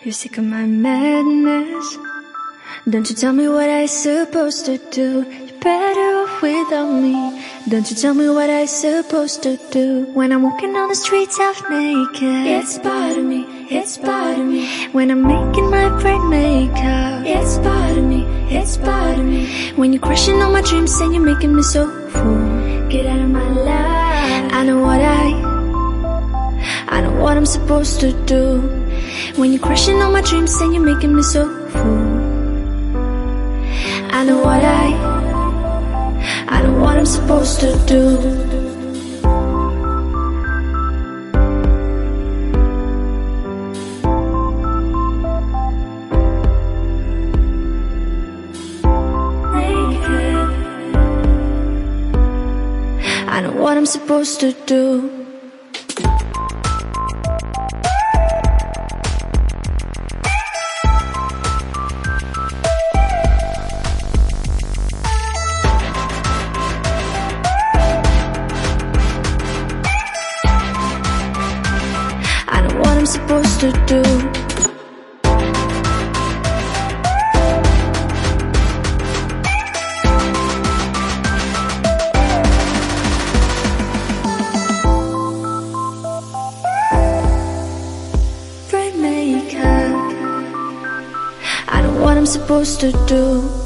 You're sick of my madness. Don't you tell me what I supposed to do. You're better off without me. Don't you tell me what I supposed to do. When I'm walking on the streets half naked, it's part of me, it's part of me. When I'm making my bright makeup, it's part of me, it's part of me. When you're crushing on my dreams and you're making me so full, get out of my life. I know what I'm supposed to do. When you're crushing on my dreams and you're making me so full, I know what I'm supposed to do. I know what I'm supposed to do. I know what I'm supposed to do. Bright makeup. I know what I'm supposed to do.